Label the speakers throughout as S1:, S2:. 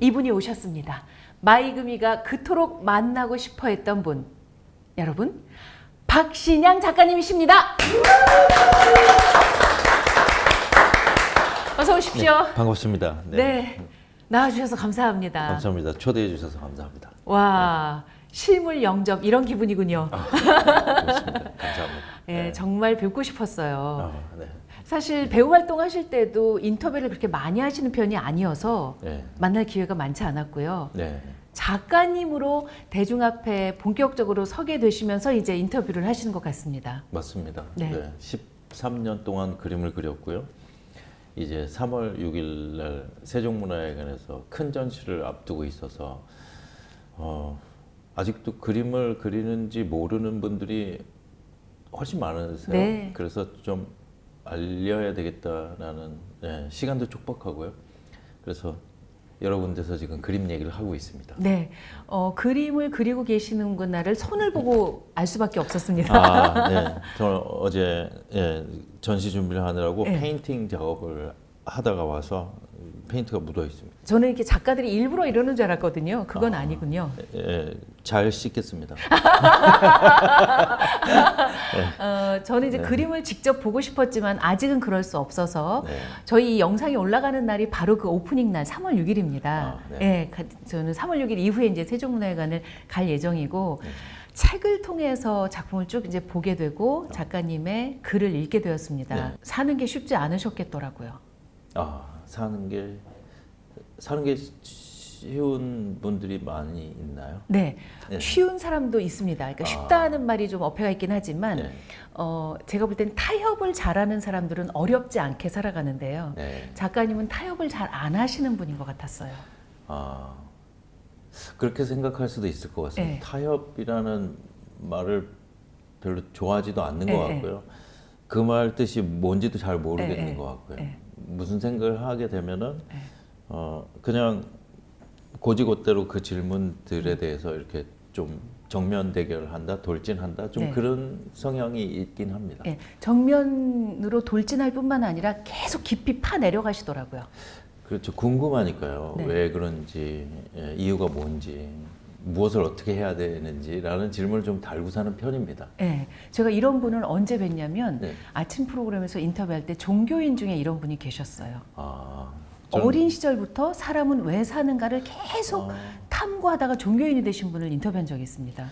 S1: 이분이 오셨습니다. 마이금이가 그토록 만나고 싶어 했던 분. 여러분, 박신양 작가님이십니다. 어서 오십시오.
S2: 네, 반갑습니다.
S1: 네. 나와주셔서 감사합니다.
S2: 감사합니다. 초대해 주셔서 감사합니다.
S1: 와, 실물 영접 이런 기분이군요.
S2: 그렇습니다. 감사합니다.
S1: 네, 정말 뵙고 싶었어요.
S2: 네.
S1: 사실 배우 활동하실 때도 인터뷰를 그렇게 많이 하시는 편이 아니어서
S2: 네.
S1: 만날 기회가 많지 않았고요.
S2: 네.
S1: 작가님으로 대중 앞에 본격적으로 서게 되시면서 이제 인터뷰를 하시는 것 같습니다.
S2: 맞습니다.
S1: 네.
S2: 네. 13년 동안 그림을 그렸고요. 이제 3월 6일 날 세종문화회관에서 큰 전시를 앞두고 있어서 아직도 그림을 그리는지 모르는 분들이 훨씬 많으세요.
S1: 네.
S2: 그래서 좀 알려야 되겠다라는 시간도 촉박하고요. 그래서 여러 군데서 지금 그림 얘기를 하고 있습니다.
S1: 네, 그림을 그리고 계시는구나를 손을 보고 알 수밖에 없었습니다.
S2: 네. 저는 어제 전시 준비를 하느라고
S1: 네.
S2: 페인팅 작업을 하다가 와서 페인트가 묻어 있습니다.
S1: 저는 이렇게 작가들이 일부러 이러는 줄 알았거든요. 그건 아니군요.
S2: 잘 씻겠습니다.
S1: 저는 이제 그림을 직접 보고 싶었지만 아직은 그럴 수 없어서
S2: 네.
S1: 저희 이 영상이 올라가는 날이 바로 그 오프닝 날 3월 6일입니다.
S2: 네.
S1: 저는 3월 6일 이후에 이제 세종문화회관을 갈 예정이고
S2: 네.
S1: 책을 통해서 작품을 쭉 이제 보게 되고 작가님의 글을 읽게 되었습니다.
S2: 네.
S1: 사는 게 쉽지 않으셨겠더라고요.
S2: 사는 게 쉬운 분들이 많이 있나요?
S1: 네,
S2: 네.
S1: 쉬운 사람도 있습니다. 그러니까 쉽다는 말이 좀 어폐가 있긴 하지만
S2: 네.
S1: 제가 볼 땐 타협을 잘하는 사람들은 어렵지 않게 살아가는데요.
S2: 네.
S1: 작가님은 타협을 잘 안 하시는 분인 것 같았어요.
S2: 그렇게 생각할 수도 있을 것 같습니다.
S1: 네.
S2: 타협이라는 말을 별로 좋아하지도 않는
S1: 네,
S2: 것 같고요. 그 말 뜻이 뭔지도 잘 모르겠는
S1: 네,
S2: 것 같고요.
S1: 네.
S2: 무슨 생각을 하게 되면은 그냥 고지고대로 그 질문들에 대해서 이렇게 좀 정면 대결한다, 돌진한다, 좀
S1: 네.
S2: 그런 성향이 있긴 합니다.
S1: 네, 정면으로 돌진할 뿐만 아니라 계속 깊이 파 내려가시더라고요.
S2: 그렇죠. 궁금하니까요.
S1: 네.
S2: 왜 그런지, 이유가 뭔지, 무엇을 어떻게 해야 되는지라는 질문을 좀 달고 사는 편입니다.
S1: 네, 제가 이런 분을 언제 뵀냐면
S2: 네.
S1: 아침 프로그램에서 인터뷰할 때 종교인 중에 이런 분이 계셨어요.
S2: 저는-
S1: 어린 시절부터 사람은 왜 사는가를 계속 탐구하다가 종교인이 되신 분을 인터뷰한 적이 있습니다.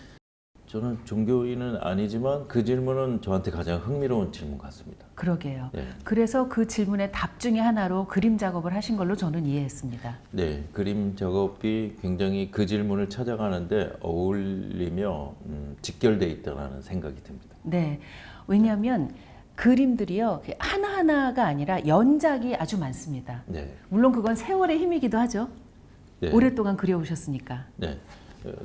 S2: 저는 종교인은 아니지만 그 질문은 저한테 가장 흥미로운 질문 같습니다.
S1: 그러게요.
S2: 네.
S1: 그래서 그 질문의 답 중에 하나로 그림 작업을 하신 걸로 저는 이해했습니다.
S2: 네, 그림 작업이 굉장히 그 질문을 찾아가는데 어울리며 직결돼 있다는 생각이 듭니다.
S1: 네, 왜냐하면 그림들이요 하나하나가 아니라 연작이 아주 많습니다.
S2: 네,
S1: 물론 그건 세월의 힘이기도 하죠.
S2: 네.
S1: 오랫동안 그려오셨으니까.
S2: 네.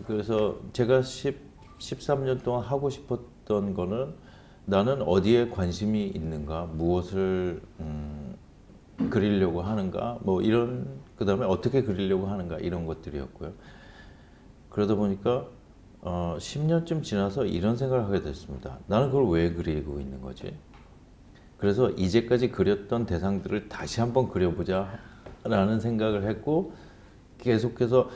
S2: 그래서 제가 13년 동안 하고 싶었던 거는 나는 어디에 관심이 있는가, 무엇을 그리려고 하는가, 뭐 이런 그다음에 어떻게 그리려고 하는가 이런 것들이었고요. 그러다 보니까 10년쯤 지나서 이런 생각을 하게 됐습니다. 나는 그걸 왜 그리고 있는 거지? 그래서 이제까지 그렸던 대상들을 다시 한번 그려보자라는 생각을 했고 계속해서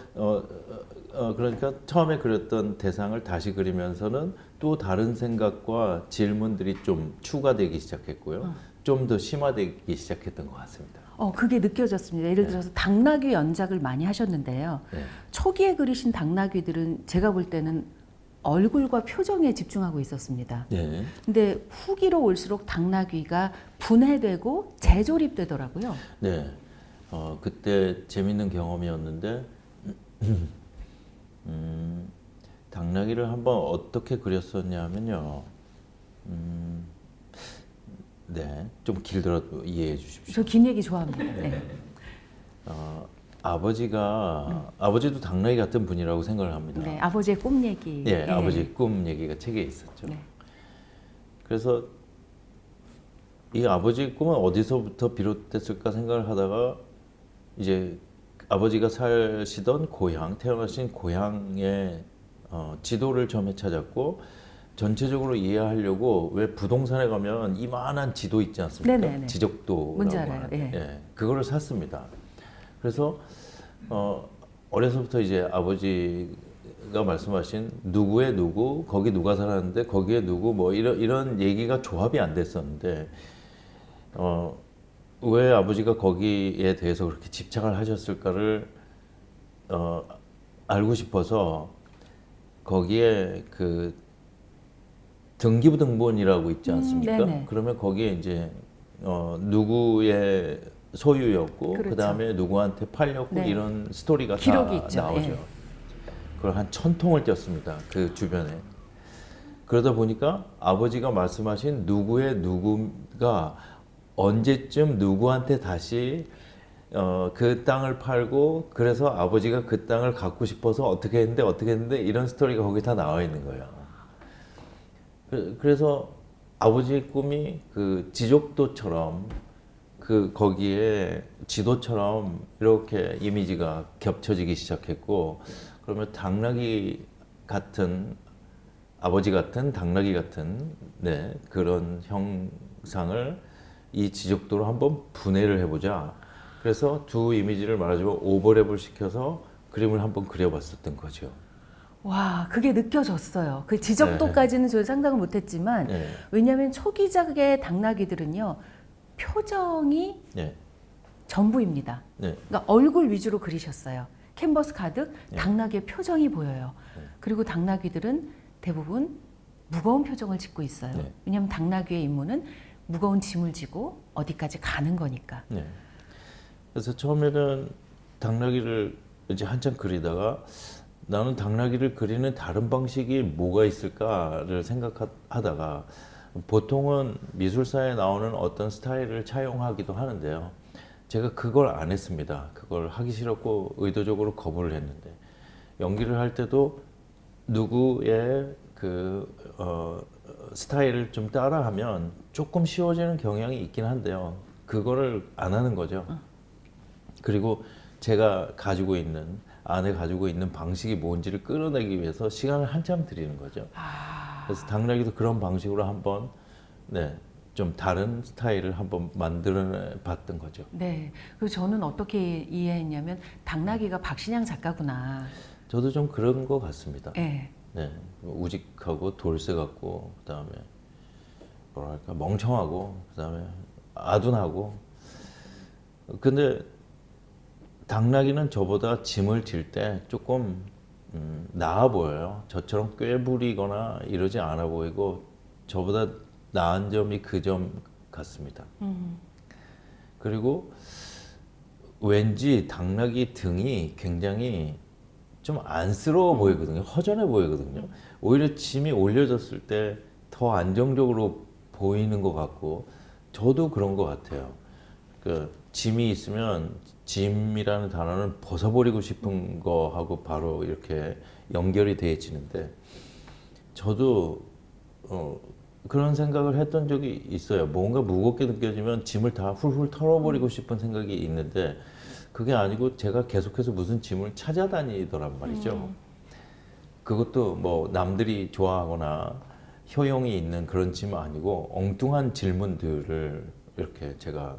S2: 그러니까 처음에 그렸던 대상을 다시 그리면서는 또 다른 생각과 질문들이 좀 추가되기 시작했고요. 좀 더 심화되기 시작했던 것 같습니다.
S1: 그게 느껴졌습니다. 예를 들어서 당나귀 연작을 많이 하셨는데요.
S2: 네.
S1: 초기에 그리신 당나귀들은 제가 볼 때는 얼굴과 표정에 집중하고 있었습니다.
S2: 네.
S1: 근데 후기로 올수록 당나귀가 분해되고 재조립되더라고요.
S2: 네. 그때 재밌는 경험이었는데 당나귀를 한번 어떻게 그렸었냐면요. 네, 좀 길더라도 이해해 주십시오.
S1: 저 긴 얘기 좋아합니다. 네.
S2: 아버지도 당나귀 같은 분이라고 생각을 합니다.
S1: 네, 아버지의 꿈 얘기.
S2: 예, 아버지의 꿈 얘기가 책에 있었죠.
S1: 네.
S2: 그래서 이 아버지의 꿈은 어디서부터 비롯됐을까 생각을 하다가 이제 아버지가 사시던 고향, 태어나신 고향의 지도를 처음에 찾았고 전체적으로 이해하려고 왜 부동산에 가면 이만한 지도 있지 않습니까?
S1: 네네네.
S2: 지적도라고
S1: 뭔지 알아요.
S2: 하는데,
S1: 예.
S2: 그거를 샀습니다. 그래서 어려서부터 이제 아버지가 말씀하신 누구의 누구, 거기 누가 살았는데 거기에 누구 뭐 이런 얘기가 조합이 안 됐었는데 왜 아버지가 거기에 대해서 그렇게 집착을 하셨을까를 알고 싶어서 거기에 그 등기부등본이라고 있지 않습니까?
S1: 네네.
S2: 그러면 거기에 이제 누구의 소유였고
S1: 그렇죠.
S2: 그다음에 누구한테 팔렸고
S1: 네.
S2: 이런 스토리가
S1: 기록이
S2: 다
S1: 있죠.
S2: 나오죠.
S1: 예.
S2: 그걸 한 1000통을 띄었습니다. 그 주변에. 그러다 보니까 아버지가 말씀하신 누구의 누구가 언제쯤 누구한테 다시 그 땅을 팔고 그래서 아버지가 그 땅을 갖고 싶어서 어떻게 했는데 이런 스토리가 거기 다 나와 있는 거예요. 그래서 아버지의 꿈이 그 지족도처럼 그 거기에 지도처럼 이렇게 이미지가 겹쳐지기 시작했고 그러면 당나귀 같은 아버지 같은 당나귀 같은 네, 그런 형상을 이 지적도로 한번 분해를 해보자. 그래서 두 이미지를 말하자면 오버랩을 시켜서 그림을 한번 그려봤었던 거죠.
S1: 와, 그게 느껴졌어요. 그 지적도까지는 저는 상상을 못했지만
S2: 네.
S1: 왜냐하면 초기작의 당나귀들은요 표정이
S2: 네.
S1: 전부입니다.
S2: 네.
S1: 그러니까 얼굴 위주로 그리셨어요. 캔버스 가득
S2: 네.
S1: 당나귀의 표정이 보여요.
S2: 네.
S1: 그리고 당나귀들은 대부분 무거운 표정을 짓고 있어요.
S2: 네.
S1: 왜냐하면 당나귀의 임무는 무거운 짐을 지고 어디까지 가는 거니까.
S2: 네. 그래서 처음에는 당나귀를 이제 한참 그리다가 나는 당나귀를 그리는 다른 방식이 뭐가 있을까를 생각하다가 보통은 미술사에 나오는 어떤 스타일을 차용하기도 하는데요. 제가 그걸 안 했습니다. 그걸 하기 싫었고 의도적으로 거부를 했는데 연기를 할 때도 누구의 그 스타일을 좀 따라하면 조금 쉬워지는 경향이 있긴 한데요. 그거를 안 하는 거죠. 그리고 제가 가지고 있는 안에 가지고 있는 방식이 뭔지를 끌어내기 위해서 시간을 한참 들이는 거죠. 그래서 당나귀도 그런 방식으로 한번 네, 좀 다른 스타일을 한번 만들어 봤던 거죠.
S1: 네. 그리고 저는 어떻게 이해했냐면 당나귀가 박신양 작가구나.
S2: 저도 좀 그런 것 같습니다.
S1: 네.
S2: 네, 우직하고 돌쇠 같고 그다음에 뭐랄까 멍청하고 그다음에 아둔하고 근데 당나귀는 저보다 짐을 질 때 조금 나아 보여요. 저처럼 꾀부리거나 이러지 않아 보이고 저보다 나은 점이 그 점 같습니다. 그리고 왠지 당나귀 등이 굉장히 좀 안쓰러워 보이거든요. 허전해 보이거든요. 오히려 짐이 올려졌을 때 더 안정적으로 보이는 것 같고 저도 그런 것 같아요. 그 짐이 있으면 짐이라는 단어는 벗어버리고 싶은 거하고 바로 이렇게 연결이 되어지는데 저도 그런 생각을 했던 적이 있어요. 뭔가 무겁게 느껴지면 짐을 다 훌훌 털어버리고 싶은 생각이 있는데 그게 아니고 제가 계속해서 무슨 짐을 찾아다니더란 말이죠. 그것도 뭐 남들이 좋아하거나 효용이 있는 그런 짐은 아니고 엉뚱한 질문들을 이렇게 제가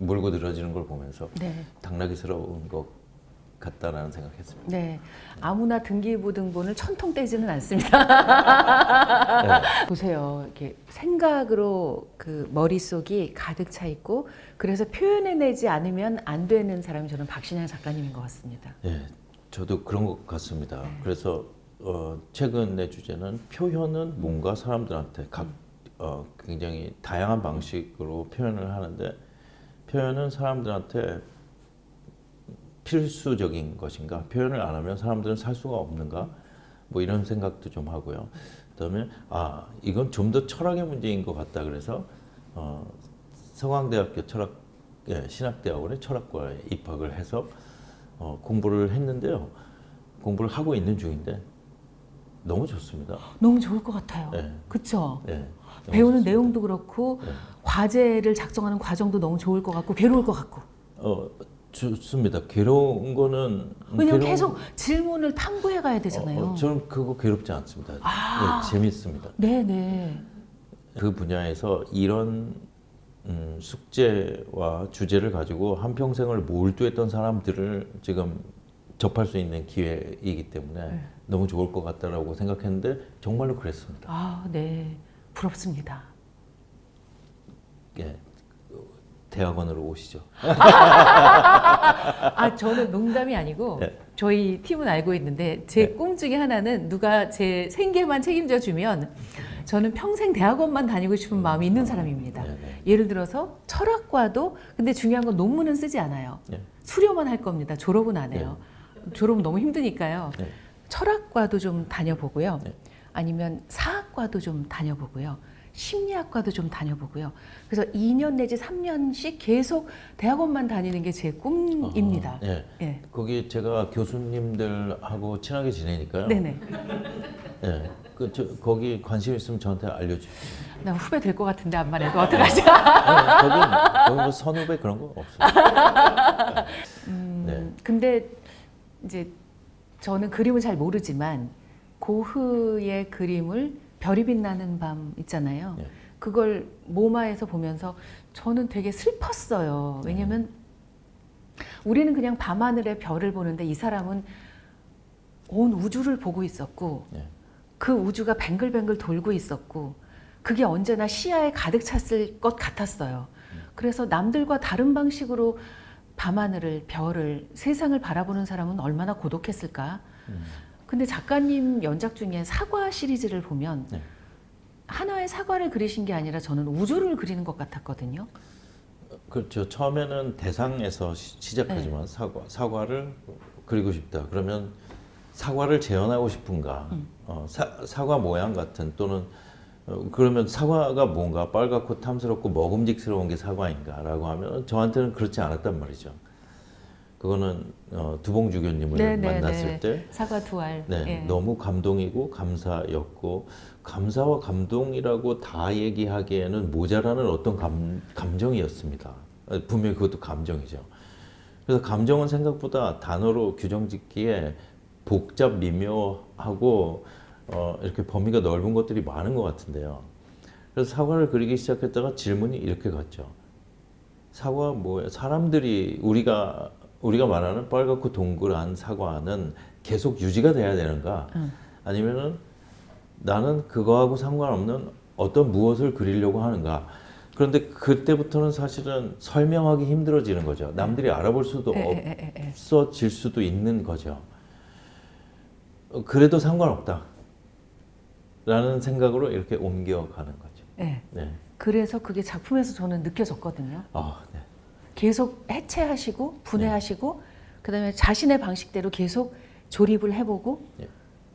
S2: 물고 늘어지는 걸 보면서
S1: 네.
S2: 당나귀스러운 것 같다라는 생각했습니다.
S1: 네. 아무나 등기부등본을 1000통 떼지는 않습니다. 보세요. 이렇게 생각으로 그 머릿속이 가득 차 있고 그래서 표현해내지 않으면 안 되는 사람이 저는 박신양 작가님인 것 같습니다.
S2: 네, 저도 그런 것 같습니다. 그래서 최근 내 주제는 표현은 뭔가 사람들한테 굉장히 다양한 방식으로 표현을 하는데 표현은 사람들한테 필수적인 것인가? 표현을 안 하면 사람들은 살 수가 없는가? 뭐 이런 생각도 좀 하고요. 그다음에 이건 좀 더 철학의 문제인 것 같다. 그래서 서강대학교 신학대학원의 철학과에 입학을 해서 공부를 했는데요. 공부를 하고 있는 중인데 너무 좋습니다.
S1: 너무 좋을 것 같아요.
S2: 네.
S1: 그렇죠?
S2: 네, 너무
S1: 배우는
S2: 좋습니다.
S1: 내용도 그렇고
S2: 네.
S1: 과제를 작성하는 과정도 너무 좋을 것 같고 괴로울 것 같고.
S2: 좋습니다. 괴로운 거는
S1: 왜냐면 계속 질문을 탐구해 가야 되잖아요.
S2: 저는 그거 괴롭지 않습니다. 네, 재밌습니다.
S1: 네네.
S2: 그 분야에서 이런 숙제와 주제를 가지고 한평생을 몰두했던 사람들을 지금 접할 수 있는 기회이기 때문에 너무 좋을 것 같다라고 생각했는데 정말로 그랬습니다.
S1: 아, 네. 부럽습니다.
S2: 예, 대학원으로 오시죠.
S1: 아, 저는 농담이 아니고
S2: 네.
S1: 저희 팀은 알고 있는데 제 꿈 중에 하나는 누가 제 생계만 책임져 주면 저는 평생 대학원만 다니고 싶은 마음이 있는 사람입니다.
S2: 네, 네.
S1: 예를 들어서 철학과도 근데 중요한 건 논문은 쓰지 않아요.
S2: 네.
S1: 수료만 할 겁니다. 졸업은 안 해요. 졸업은 너무 힘드니까요.
S2: 네.
S1: 철학과도 좀 다녀보고요.
S2: 네.
S1: 아니면 사학과도 좀 다녀보고요. 심리학과도 좀 다녀보고요. 그래서 2년 내지 3년씩 계속 대학원만 다니는 게 제 꿈입니다.
S2: 예.
S1: 예.
S2: 거기 제가 교수님들하고 친하게 지내니까요.
S1: 네네.
S2: 예. 거기 관심 있으면 저한테 알려주세요.
S1: 나 후배 될 것 같은데 안 말해도 어떡하지?
S2: 거기 뭐 선후배 그런 거 없어요. 네.
S1: 근데 이제 저는 그림을 잘 모르지만 고흐의 그림을 별이 빛나는 밤 있잖아요.
S2: 네.
S1: 그걸 모마에서 보면서 저는 되게 슬펐어요. 왜냐면 우리는 그냥 밤하늘의 별을 보는데 이 사람은 온 우주를 보고 있었고
S2: 네.
S1: 그 우주가 뱅글뱅글 돌고 있었고 그게 언제나 시야에 가득 찼을 것 같았어요. 그래서 남들과 다른 방식으로 밤하늘을, 별을, 세상을 바라보는 사람은 얼마나 고독했을까. 근데 작가님 연작 중에 사과 시리즈를 보면
S2: 네.
S1: 하나의 사과를 그리신 게 아니라 저는 우주를 그리는 것 같았거든요.
S2: 그렇죠. 처음에는 대상에서 시작하지만 사과를 그리고 싶다. 그러면 사과를 재현하고 싶은가? 사과 모양 같은 또는 그러면 사과가 뭔가 빨갛고 탐스럽고 먹음직스러운 게 사과인가라고 하면 저한테는 그렇지 않았단 말이죠. 그거는 두봉주 교님을 만났을 때
S1: 사과 두 알.
S2: 네,
S1: 예.
S2: 너무 감동이고 감사였고 감사와 감동이라고 다 얘기하기에는 모자라는 어떤 감정이었습니다. 분명히 그것도 감정이죠. 그래서 감정은 생각보다 단어로 규정짓기에 복잡 미묘하고 이렇게 범위가 넓은 것들이 많은 것 같은데요. 그래서 사과를 그리기 시작했다가 질문이 이렇게 갔죠. 사과 뭐예요? 사람들이 우리가 말하는 빨갛고 동그란 사과는 계속 유지가 돼야 되는가? 아니면은 나는 그거하고 상관없는 어떤 무엇을 그리려고 하는가? 그런데 그때부터는 사실은 설명하기 힘들어지는 거죠. 남들이 알아볼 수도 없어질 수도 있는 거죠. 그래도 상관없다. 라는 생각으로 이렇게 옮겨가는 거죠.
S1: 네.
S2: 네.
S1: 그래서 그게 작품에서 저는 느껴졌거든요.
S2: 네.
S1: 계속 해체하시고 분해하시고 그다음에 자신의 방식대로 계속 조립을 해보고
S2: 네.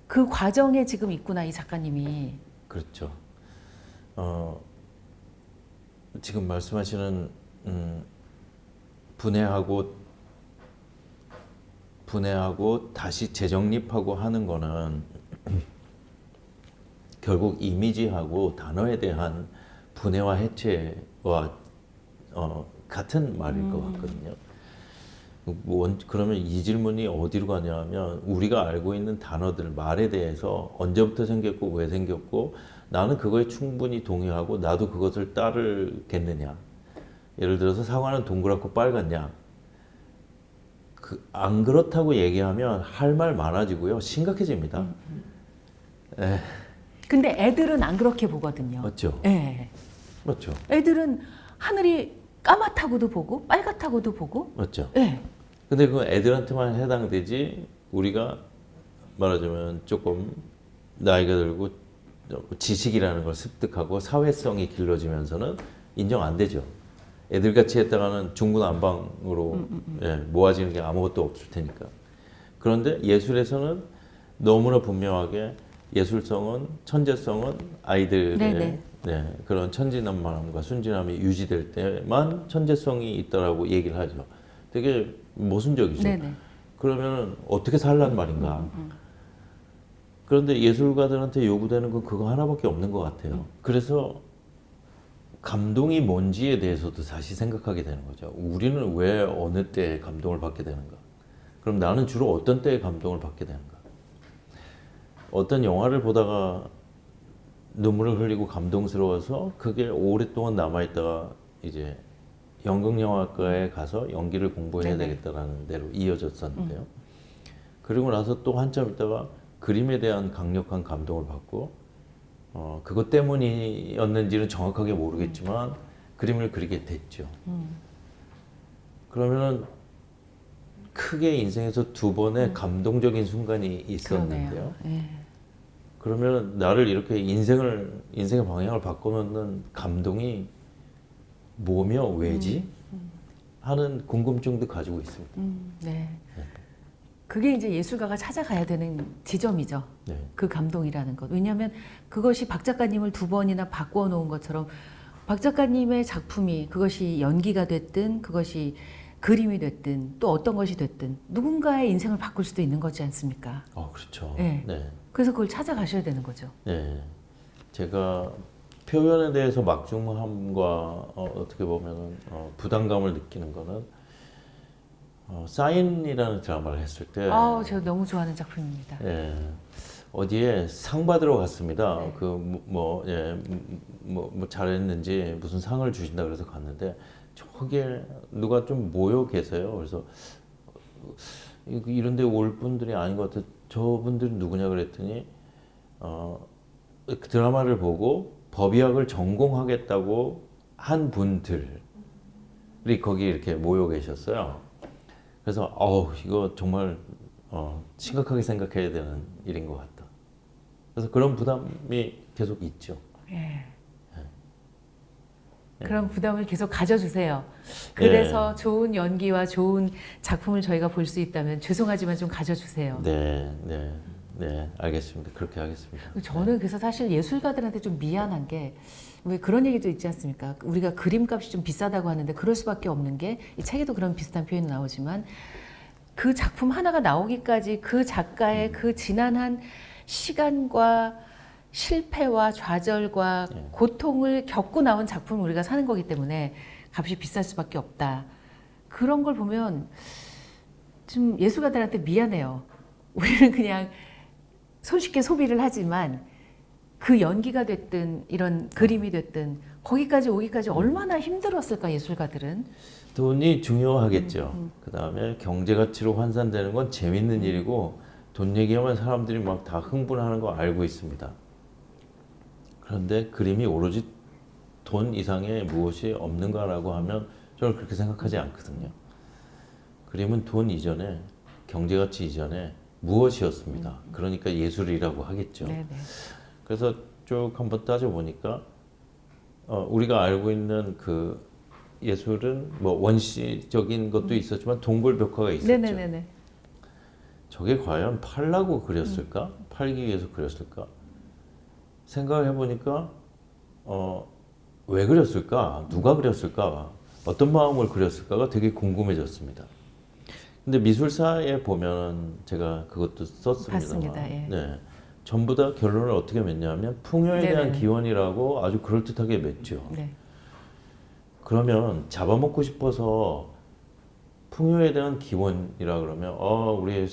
S1: 그 과정에 지금 있구나 이 작가님이.
S2: 그렇죠. 지금 말씀하시는 분해하고 다시 재정립하고 하는 거는 결국 이미지하고 단어에 대한 분해와 해체와 같은 말일 것 같거든요. 그러면 이 질문이 어디로 가냐면 우리가 알고 있는 단어들, 말에 대해서 언제부터 생겼고 왜 생겼고 나는 그거에 충분히 동의하고 나도 그것을 따르겠느냐. 예를 들어서 사과는 동그랗고 빨갛냐. 안 그렇다고 얘기하면 할 말 많아지고요. 심각해집니다.
S1: 근데 애들은 안 그렇게 보거든요.
S2: 맞죠?
S1: 네.
S2: 맞죠?
S1: 애들은 하늘이 까맣다고도 보고 빨갛다고도 보고.
S2: 맞죠?
S1: 네.
S2: 근데 그건 애들한테만 해당되지 우리가 말하자면 조금 나이가 들고 지식이라는 걸 습득하고 사회성이 길러지면서는 인정 안 되죠. 애들같이 했다가는 중구난방으로 모아지는 게 아무것도 없을 테니까. 그런데 예술에서는 너무나 분명하게 예술성은 천재성은 아이들의 그런 천진난만함과 순진함이 유지될 때만 천재성이 있다라고 얘기를 하죠. 되게 모순적이죠. 그러면 어떻게 살란 말인가? 그런데 예술가들한테 요구되는 건 그거 하나밖에 없는 것 같아요. 그래서 감동이 뭔지에 대해서도 다시 생각하게 되는 거죠. 우리는 왜 어느 때에 감동을 받게 되는가? 그럼 나는 주로 어떤 때에 감동을 받게 되는가? 어떤 영화를 보다가 눈물을 흘리고 감동스러워서 그게 오랫동안 남아있다가 이제 연극영화과에 가서 연기를 공부해야 되겠다라는 데로 이어졌었는데요. 그리고 나서 또 한참 있다가 그림에 대한 강력한 감동을 받고 그것 때문이었는지는 정확하게 모르겠지만 그림을 그리게 됐죠. 그러면은 크게 인생에서 두 번의 감동적인 순간이 있었는데요.
S1: 그러네요. 예.
S2: 그러면 나를 이렇게 인생의 방향을 바꿔놓는 감동이 뭐며 왜지? 하는 궁금증도 가지고 있습니다.
S1: 네. 그게 이제 예술가가 찾아가야 되는 지점이죠.
S2: 네.
S1: 그 감동이라는 것. 왜냐하면 그것이 박 작가님을 두 번이나 바꾸어 놓은 것처럼 박 작가님의 작품이 그것이 연기가 됐든 그것이 그림이 됐든 또 어떤 것이 됐든 누군가의 인생을 바꿀 수도 있는 거지 않습니까?
S2: 그렇죠.
S1: 네.
S2: 네.
S1: 그래서 그걸 찾아가셔야 되는 거죠.
S2: 네. 제가 표현에 대해서 막중함과 어떻게 보면 부담감을 느끼는 거는 사인이라는 드라마를 했을 때
S1: 제가 너무 좋아하는 작품입니다.
S2: 예, 어디에 상 받으러 갔습니다.
S1: 네.
S2: 뭐 잘했는지 무슨 상을 주신다 그래서 갔는데 저기에 누가 좀 모여 계세요. 그래서 이런 데 올 분들이 아닌 것 같아. 저분들은 누구냐 그랬더니 그 드라마를 보고 법의학을 전공하겠다고 한 분들이 거기 이렇게 모여 계셨어요. 그래서 이거 정말 심각하게 생각해야 되는 일인 것 같다. 그래서 그런 부담이 계속 있죠.
S1: 예. 그런 부담을 계속 가져주세요. 그래서 좋은 연기와 좋은 작품을 저희가 볼 수 있다면 죄송하지만 좀 가져주세요.
S2: 네, 알겠습니다. 그렇게 하겠습니다.
S1: 저는 그래서 사실 예술가들한테 좀 미안한 게 왜 그런 얘기도 있지 않습니까? 우리가 그림값이 좀 비싸다고 하는데 그럴 수밖에 없는 게 이 책에도 그런 비슷한 표현이 나오지만 그 작품 하나가 나오기까지 그 작가의 그 지난한 시간과 실패와 좌절과 고통을 겪고 나온 작품을 우리가 사는 거기 때문에 값이 비쌀 수밖에 없다. 그런 걸 보면 좀 예술가들한테 미안해요. 우리는 그냥 손쉽게 소비를 하지만 그 연기가 됐든 이런 그림이 됐든 거기까지 오기까지 얼마나 힘들었을까 예술가들은.
S2: 돈이 중요하겠죠. 그 다음에 경제 가치로 환산되는 건 재밌는 일이고 돈 얘기하면 사람들이 막 다 흥분하는 거 알고 있습니다. 그런데 그림이 오로지 돈 이상의 무엇이 없는가라고 하면 저는 그렇게 생각하지 않거든요. 그림은 돈 이전에 경제 가치 이전에 무엇이었습니다. 그러니까 예술이라고 하겠죠.
S1: 네네.
S2: 그래서 쭉 한번 따져보니까 우리가 알고 있는 그 예술은 뭐 원시적인 것도 있었지만 동굴벽화가 있었죠.
S1: 네네네네.
S2: 저게 과연 팔라고 그렸을까? 팔기 위해서 그렸을까? 생각을 해보니까 왜 그렸을까? 누가 그렸을까? 어떤 마음을 그렸을까가 되게 궁금해졌습니다. 근데 미술사에 보면 제가 그것도 썼습니다만,
S1: 봤습니다. 예.
S2: 네, 전부 다 결론을 어떻게 맺냐면 풍요에
S1: 네네.
S2: 대한 기원이라고 아주 그럴듯하게 맺죠.
S1: 네.
S2: 그러면 잡아먹고 싶어서 풍요에 대한 기원이라 그러면 우리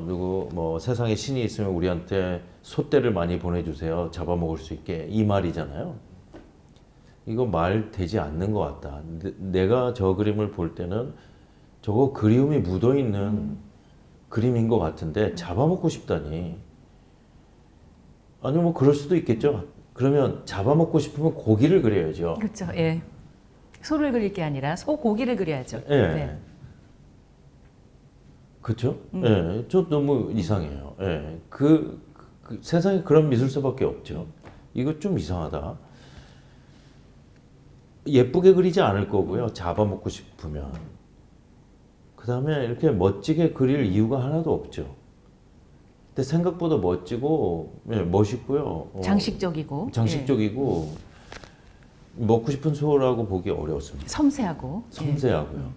S2: 누구 뭐 세상에 신이 있으면 우리한테 소떼를 많이 보내주세요. 잡아먹을 수 있게 이 말이잖아요. 이거 말 되지 않는 것 같다. 내가 저 그림을 볼 때는 저거 그리움이 묻어있는 그림인 것 같은데 잡아먹고 싶다니. 아니 뭐 그럴 수도 있겠죠. 그러면 잡아먹고 싶으면 고기를 그려야죠.
S1: 그렇죠. 예. 소를 그릴 게 아니라 소고기를 그려야죠.
S2: 예.
S1: 네.
S2: 그렇죠? 예. 저 너무 이상해요. 예. 그 세상에 그런 미술사밖에 없죠. 이거 좀 이상하다. 예쁘게 그리지 않을 거고요. 잡아먹고 싶으면. 그 다음에 이렇게 멋지게 그릴 이유가 하나도 없죠. 근데 생각보다 멋지고 멋있고요.
S1: 장식적이고.
S2: 장식적이고 먹고 싶은 소라고 보기 어려웠습니다.
S1: 섬세하고.
S2: 섬세하고요.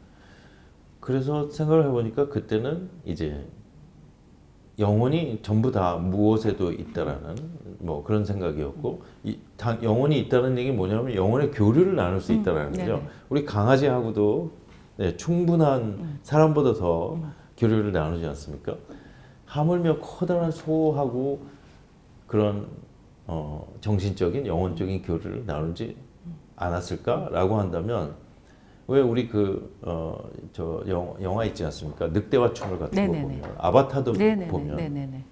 S2: 그래서 생각을 해보니까 그때는 이제 영혼이 전부 다 무엇에도 있다라는 뭐 그런 생각이었고 영혼이 있다는 얘기 뭐냐면 영혼의 교류를 나눌 수 있다라는 거죠.
S1: 네네.
S2: 우리 강아지하고도 충분한 사람보다 더 교류를 나누지 않습니까? 하물며 커다란 소하고 그런 정신적인 영혼적인 교류를 나누지 않았을까라고 한다면 왜 우리 저 영화 있지 않습니까? 늑대와 춤을 같은 거
S1: 네네네.
S2: 보면 아바타도
S1: 네네네.
S2: 보면
S1: 네네네.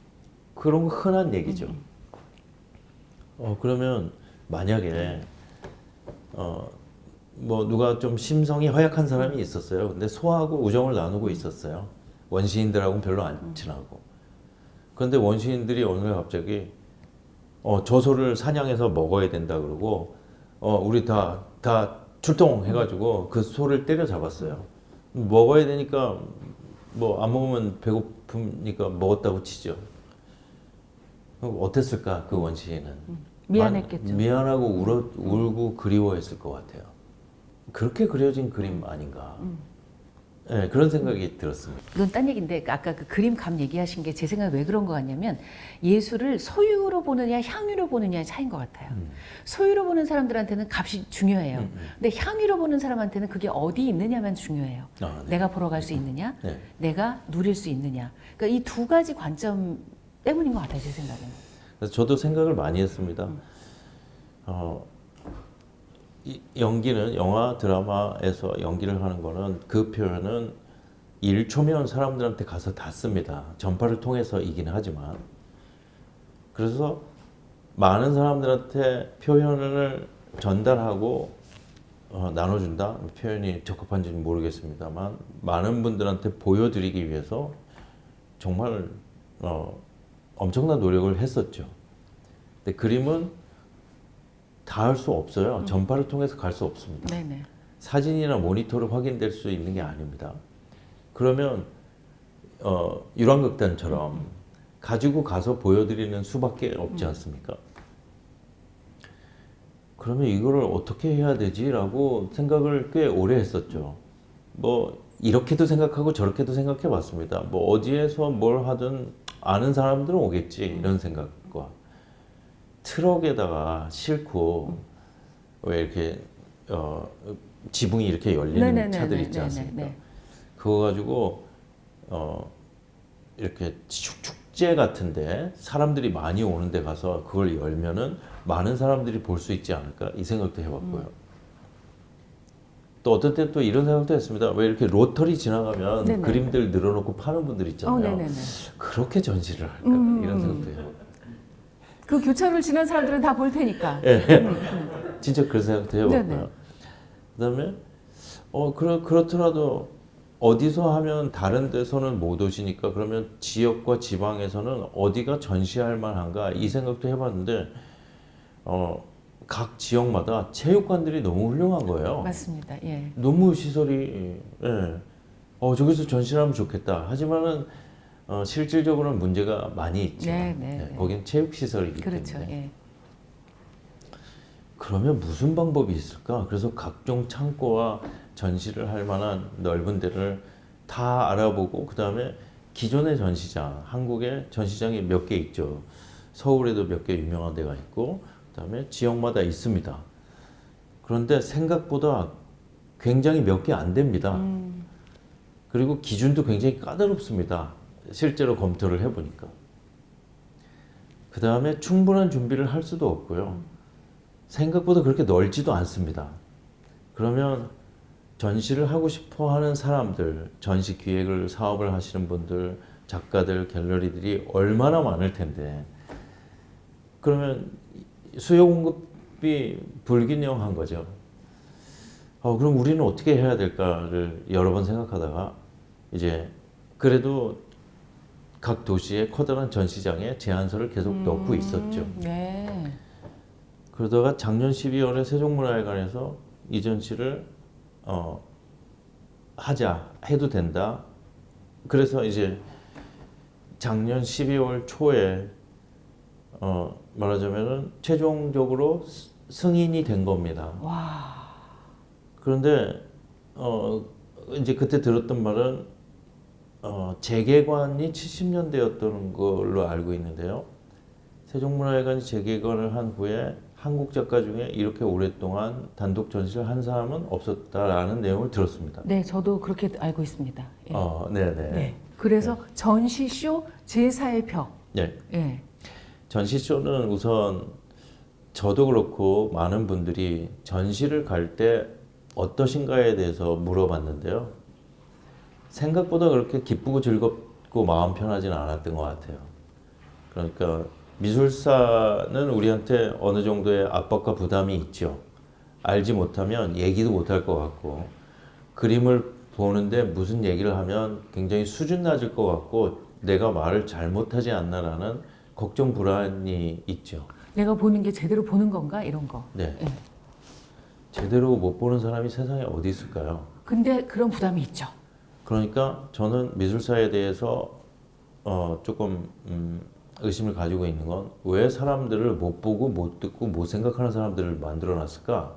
S2: 그런 거 흔한 얘기죠. 그러면 만약에 뭐 누가 좀 심성이 허약한 사람이 있었어요. 근데 소하고 우정을 나누고 있었어요. 원시인들하고는 별로 안 친하고. 그런데 원시인들이 어느 날 갑자기 저 소를 사냥해서 먹어야 된다 그러고 우리 다 출동해가지고 그 소를 때려 잡았어요. 먹어야 되니까 뭐 안 먹으면 배고프니까 먹었다고 치죠. 그럼 어땠을까 그 원시인은?
S1: 미안했겠죠.
S2: 미안하고 울고 그리워했을 것 같아요. 그렇게 그려진 그림 아닌가. 네, 그런 생각이 들었습니다.
S1: 이건 딴 얘기인데 아까 그 그림 감 얘기하신 게 제 생각에 왜 그런 거 같냐면 예술을 소유로 보느냐 향유로 보느냐의 차이인 것 같아요. 소유로 보는 사람들한테는 값이 중요해요. 근데 향유로 보는 사람한테는 그게 어디 있느냐만 중요해요.
S2: 네.
S1: 내가 보러 갈 수 있느냐,
S2: 네.
S1: 내가 누릴 수 있느냐. 그러니까 이 두 가지 관점 때문인 것 같아요, 제 생각에는.
S2: 그래서 저도 생각을 많이 했습니다. 이 연기는 영화 드라마에서 연기를 하는 거는 그 표현은 1초면 사람들한테 가서 닿습니다. 전파를 통해서이긴 하지만 그래서 많은 사람들한테 표현을 전달하고 나눠준다 표현이 적합한지는 모르겠습니다만 많은 분들한테 보여드리기 위해서 정말 엄청난 노력을 했었죠. 근데 그림은 다 할 수 없어요. 전파를 통해서 갈 수 없습니다.
S1: 네네.
S2: 사진이나 모니터로 확인될 수 있는 게 아닙니다. 그러면 유랑극단처럼 가지고 가서 보여드리는 수밖에 없지 않습니까? 그러면 이거를 어떻게 해야 되지라고 생각을 꽤 오래 했었죠. 뭐 이렇게도 생각하고 저렇게도 생각해 봤습니다. 뭐 어디에서 뭘 하든 아는 사람들은 오겠지 이런 생각과 트럭에다가 싣고 왜 이렇게 지붕이 이렇게 열리는
S1: 네네네네.
S2: 차들 있지 않습니까? 그거 가지고 이렇게 축제 같은데 사람들이 많이 오는데 가서 그걸 열면은 많은 사람들이 볼 수 있지 않을까 이 생각도 해봤고요. 또 어떤 때 또 이런 생각도 했습니다. 왜 이렇게 로터리 지나가면
S1: 네네.
S2: 그림들 늘어놓고 파는 분들 있잖아요.
S1: 네네네.
S2: 그렇게 전시를 할까 이런 생각도 해요.
S1: 그 교차로를 지난 사람들은 다 볼 테니까.
S2: 진짜 그런 생각도 해봤고요.
S1: 네네.
S2: 그다음에 그렇더라도 어디서 하면 다른 데서는 못 오시니까 그러면 지역과 지방에서는 어디가 전시할 만한가 이 생각도 해봤는데 각 지역마다 체육관들이 너무 훌륭한 거예요.
S1: 맞습니다. 예.
S2: 너무 시설이 저기서 전시를 하면 좋겠다. 하지만은 실질적으로는 문제가 많이 있지만 거긴 체육 시설이기
S1: 그렇죠.
S2: 때문에
S1: 예.
S2: 그러면 무슨 방법이 있을까? 그래서 각종 창고와 전시를 할 만한 넓은 데를 다 알아보고 그 다음에 기존의 전시장, 한국에 전시장이 몇 개 있죠. 서울에도 몇 개 유명한 데가 있고 그 다음에 지역마다 있습니다. 그런데 생각보다 굉장히 몇 개 안 됩니다. 그리고 기준도 굉장히 까다롭습니다. 실제로 검토를 해보니까. 그 다음에 충분한 준비를 할 수도 없고요. 생각보다 그렇게 넓지도 않습니다. 그러면 전시를 하고 싶어 하는 사람들, 전시 기획을 사업을 하시는 분들, 작가들, 갤러리들이 얼마나 많을 텐데 그러면 수요 공급이 불균형한 거죠. 그럼 우리는 어떻게 해야 될까를 여러 번 생각하다가 이제 그래도 각 도시의 커다란 전시장에 제안서를 계속 넣고 있었죠.
S1: 네.
S2: 그러다가 작년 12월에 세종문화회관에서 이 전시를 해도 된다. 그래서 이제 작년 12월 초에 말하자면은 최종적으로 승인이 된 겁니다.
S1: 와.
S2: 그런데 이제 그때 들었던 말은 재개관이 70년대였던 걸로 알고 있는데요. 세종문화회관이 재개관을 한 후에 한국 작가 중에 이렇게 오랫동안 단독 전시를 한 사람은 없었다라는 내용을 들었습니다.
S1: 네, 저도 그렇게 알고 있습니다. 예.
S2: 네네.
S1: 네. 그래서 전시쇼 제4의 벽.
S2: 네.
S1: 예.
S2: 전시쇼는 우선 저도 그렇고 많은 분들이 전시를 갈 때 어떠신가에 대해서 물어봤는데요. 생각보다 그렇게 기쁘고 즐겁고 마음 편하지는 않았던 것 같아요. 그러니까 미술사는 우리한테 어느 정도의 압박과 부담이 있죠. 알지 못하면 얘기도 못할 것 같고, 그림을 보는데 무슨 얘기를 하면 굉장히 수준 낮을 것 같고, 내가 말을 잘못하지 않나라는 걱정 불안이 있죠.
S1: 내가 보는 게 제대로 보는 건가 이런 거.
S2: 네.
S1: 예.
S2: 제대로 못 보는 사람이 세상에 어디 있을까요?
S1: 근데 그런 부담이 있죠.
S2: 그러니까 저는 미술사에 대해서 조금 의심을 가지고 있는 건, 왜 사람들을 못 보고 못 듣고 못 생각하는 사람들을 만들어 놨을까?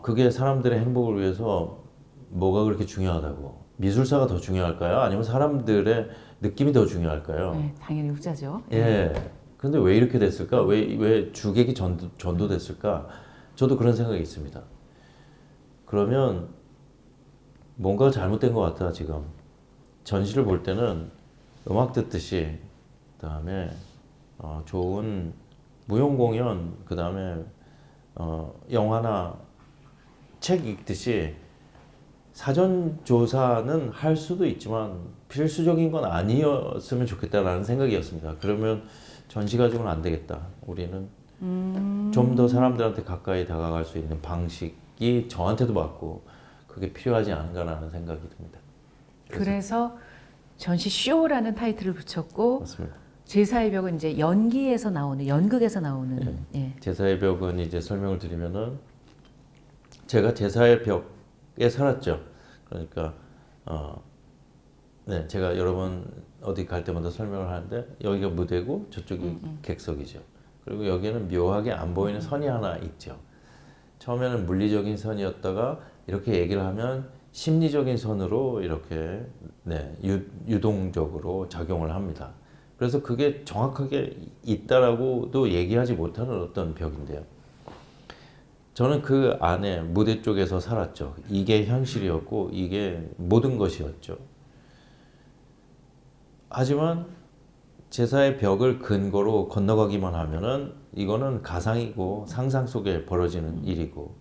S2: 그게 사람들의 행복을 위해서 뭐가 그렇게 중요하다고? 미술사가 더 중요할까요? 아니면 사람들의 느낌이 더 중요할까요?
S1: 네, 당연히 후자죠.
S2: 예. 근데 왜 이렇게 됐을까? 왜 주객이 전도됐을까? 저도 그런 생각이 있습니다. 그러면 뭔가 잘못된 것 같다, 지금. 전시를 볼 때는 음악 듣듯이, 그 다음에 좋은 무용 공연, 그 다음에 영화나 책 읽듯이 사전 조사는 할 수도 있지만 필수적인 건 아니었으면 좋겠다라는 생각이었습니다. 그러면 전시 가지고는 안 되겠다. 우리는 좀 더 사람들한테 가까이 다가갈 수 있는 방식이 저한테도 맞고 그게 필요하지 않은가라는 생각이 듭니다.
S1: 그래서 전시 쇼라는 타이틀을 붙였고,
S2: 맞습니다.
S1: 제사의 벽은 이제 연기에서 나오는, 연극에서 나오는. 예.
S2: 제사의 벽은 이제 설명을 드리면은, 제가 제사의 벽에 살았죠. 그러니까 네, 제가 여러 번 어디 갈 때마다 설명을 하는데, 여기가 무대고 저쪽이 객석이죠. 그리고 여기에는 묘하게 안 보이는 선이 하나 있죠. 처음에는 물리적인 선이었다가 이렇게 얘기를 하면 심리적인 선으로 이렇게 유동적으로 작용을 합니다. 그래서 그게 정확하게 있다라고도 얘기하지 못하는 어떤 벽인데요. 저는 그 안에 무대 쪽에서 살았죠. 이게 현실이었고 이게 모든 것이었죠. 하지만 제사의 벽을 근거로 건너가기만 하면은 이거는 가상이고 상상 속에 벌어지는 일이고,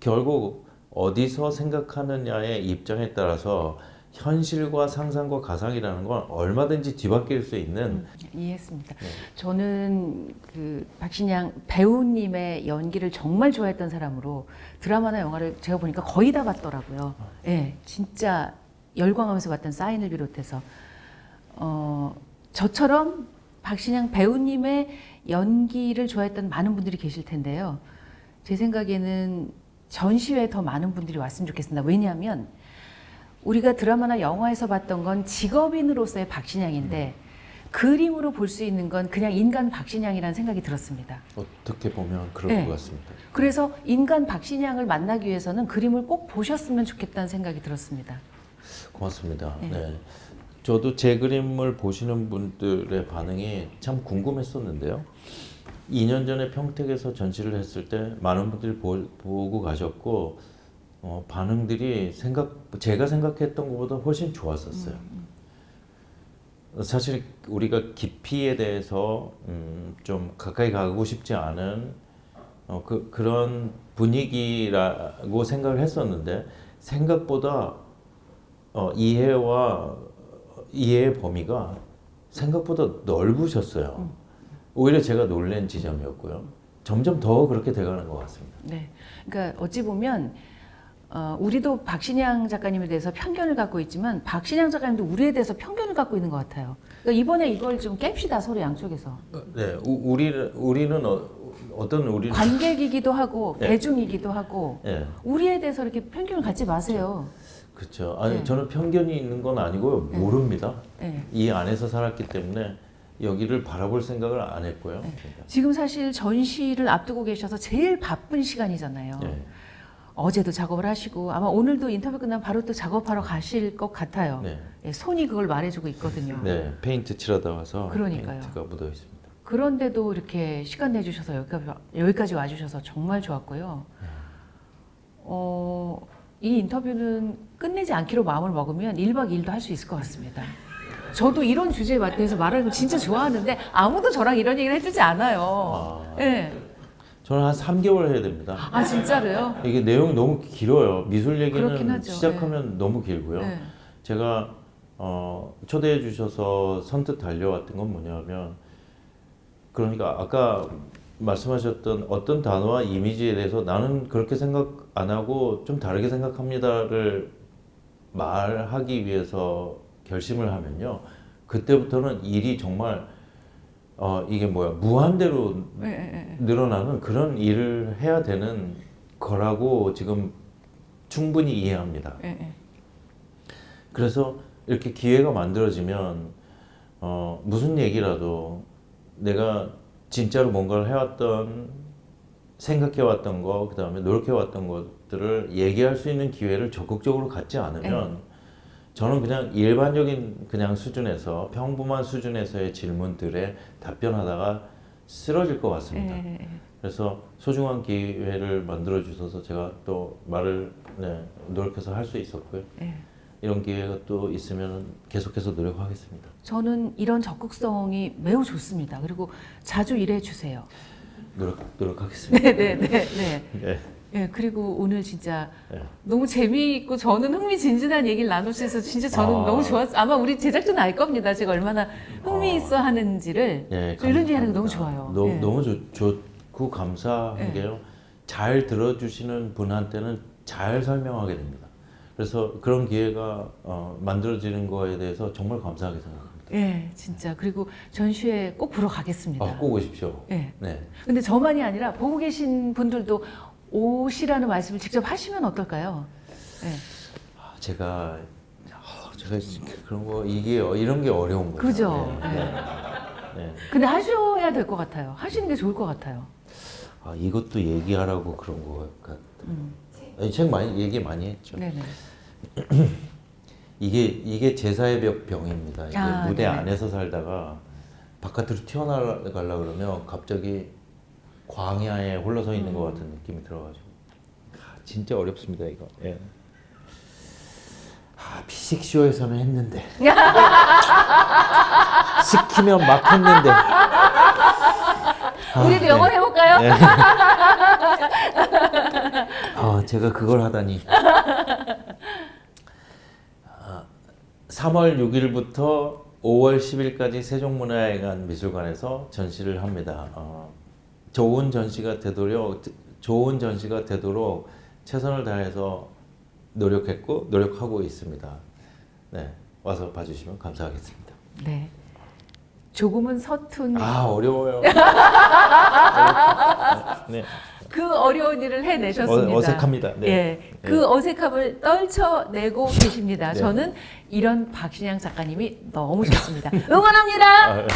S2: 결국 어디서 생각하느냐의 입장에 따라서 현실과 상상과 가상이라는 건 얼마든지 뒤바뀔 수 있는.
S1: 이해했습니다. 저는 그 박신양 배우님의 연기를 정말 좋아했던 사람으로 드라마나 영화를 제가 보니까 거의 다 봤더라고요. 예, 진짜 열광하면서 봤던 사인을 비롯해서 저처럼 박신양 배우님의 연기를 좋아했던 많은 분들이 계실 텐데요. 제 생각에는 전시회에 더 많은 분들이 왔으면 좋겠습니다. 왜냐하면 우리가 드라마나 영화에서 봤던 건 직업인으로서의 박신양인데, 그림으로 볼 수 있는 건 그냥 인간 박신양이라는 생각이 들었습니다.
S2: 어떻게 보면 그럴
S1: 네.
S2: 것 같습니다.
S1: 그래서 인간 박신양을 만나기 위해서는 그림을 꼭 보셨으면 좋겠다는 생각이 들었습니다.
S2: 고맙습니다.
S1: 네.
S2: 네. 저도 제 그림을 보시는 분들의 반응이 참 궁금했었는데요. 2년 전에 평택에서 전시를 했을 때 많은 분들이 보고 가셨고, 반응들이 제가 생각했던 것보다 훨씬 좋았었어요. 사실 우리가 깊이에 대해서 좀 가까이 가고 싶지 않은 그런 분위기라고 생각을 했었는데, 생각보다 이해의 범위가 생각보다 넓으셨어요. 오히려 제가 놀란 지점이었고요. 점점 더 그렇게 돼가는 것 같습니다.
S1: 네, 그러니까 어찌 보면 우리도 박신양 작가님에 대해서 편견을 갖고 있지만 박신양 작가님도 우리에 대해서 편견을 갖고 있는 것 같아요. 그러니까 이번에 이걸 좀 깹시다, 서로 양쪽에서.
S2: 네, 우리는 어떤 우리는
S1: 관객이기도 하고
S2: 네.
S1: 대중이기도 하고
S2: 네.
S1: 우리에 대해서 이렇게 편견을 갖지 마세요.
S2: 그렇죠. 아니
S1: 네.
S2: 저는 편견이 있는 건 아니고요. 모릅니다.
S1: 네.
S2: 이 안에서 살았기 때문에 여기를 바라볼 생각을 안 했고요.
S1: 지금 사실 전시를 앞두고 계셔서 제일 바쁜 시간이잖아요.
S2: 네.
S1: 어제도 작업을 하시고 아마 오늘도 인터뷰 끝나면 바로 또 작업하러 가실 것 같아요.
S2: 네.
S1: 예, 손이 그걸 말해주고 있거든요.
S2: 네, 페인트 칠하다 와서
S1: 그러니까요.
S2: 페인트가 묻어 있습니다.
S1: 그런데도 이렇게 시간 내주셔서 여기까지 와주셔서 정말 좋았고요. 이 인터뷰는 끝내지 않기로 마음을 먹으면 1박 2일도 할 수 있을 것 같습니다. 저도 이런 주제에 대해서 말하는 거 진짜 좋아하는데 아무도 저랑 이런 얘기를 해주지 않아요. 예.
S2: 저는 한 3개월 해야 됩니다.
S1: 아 진짜로요?
S2: 이게 내용이 너무 길어요. 미술
S1: 그렇긴
S2: 얘기는
S1: 하죠.
S2: 시작하면 너무 길고요.
S1: 네.
S2: 제가 초대해 주셔서 선뜻 달려왔던 건 뭐냐면, 그러니까 아까 말씀하셨던 어떤 단어와 이미지에 대해서 나는 그렇게 생각 안 하고 좀 다르게 생각합니다를 말하기 위해서 결심을 하면요, 그때부터는 일이 정말 이게 뭐야, 무한대로
S1: 네, 네,
S2: 늘어나는 그런 일을 해야 되는 거라고 지금 충분히 이해합니다.
S1: 네, 네.
S2: 그래서 이렇게 기회가 만들어지면 무슨 얘기라도 내가 진짜로 뭔가를 해왔던, 생각해왔던 거, 그 다음에 노력해왔던 것들을 얘기할 수 있는 기회를 적극적으로 갖지 않으면 저는 그냥 일반적인 그냥 수준에서, 평범한 수준에서의 질문들에 답변하다가 쓰러질 것 같습니다. 그래서 소중한 기회를 만들어 주셔서 제가 또 말을 노력해서 할 수 있었고요. 이런 기회가 또 있으면 계속해서 노력하겠습니다.
S1: 저는 이런 적극성이 매우 좋습니다. 그리고 자주 일해 주세요.
S2: 노력하겠습니다.
S1: 네네네.
S2: 네.
S1: 예, 그리고 오늘 진짜
S2: 네.
S1: 너무 재미있고 저는 흥미진진한 얘기를 나눌 수 있어서 진짜 저는 너무 좋았어요. 아마 우리 제작진 알 겁니다. 제가 얼마나 흥미있어 하는지를.
S2: 네,
S1: 저 이런 얘기 하는 거 너무
S2: 감사합니다.
S1: 좋아요. 예.
S2: 너무 좋고 감사한
S1: 네.
S2: 게요. 잘 들어주시는 분한테는 잘 설명하게 됩니다. 그래서 그런 기회가 만들어지는 거에 대해서 정말 감사하게 생각합니다.
S1: 예, 진짜. 그리고 전시회 꼭 보러 가겠습니다.
S2: 꼭 오십시오.
S1: 예.
S2: 네.
S1: 근데 저만이 아니라 보고 계신 분들도 오시라는 말씀을 직접 하시면 어떨까요? 예.
S2: 제가 그런 거 이런 게 어려운 거죠.
S1: 그죠?
S2: 네.
S1: 네.
S2: 네.
S1: 근데 하셔야 될 것 같아요. 하시는 게 좋을 것 같아요.
S2: 이것도 얘기하라고 그런 거 같아. 책 얘기 많이 했죠.
S1: 네네.
S2: 이게 제사의 병입니다. 이게 무대
S1: 네네.
S2: 안에서 살다가 바깥으로 튀어나가려 그러면 갑자기 광야에 홀로 서 있는 것 같은 느낌이 들어가지고 진짜 어렵습니다 이거. 예. 피식쇼에서는 했는데 시키면 막 했는데.
S1: 우리도 영어 해볼까요?
S2: 네. 제가 그걸 하다니. 3월 6일부터 5월 10일까지 세종문화회관 미술관에서 전시를 합니다. 좋은 전시가 되도록 최선을 다해서 노력하고 있습니다. 네, 와서 봐주시면 감사하겠습니다.
S1: 네. 조금은 서툰
S2: 어려워요. 네.
S1: 그 어려운 일을 해내셨습니다.
S2: 어색합니다. 네.
S1: 예, 그 어색함을 떨쳐내고 계십니다.
S2: 네.
S1: 저는 이런 박신양 작가님이 너무 좋습니다. 응원합니다.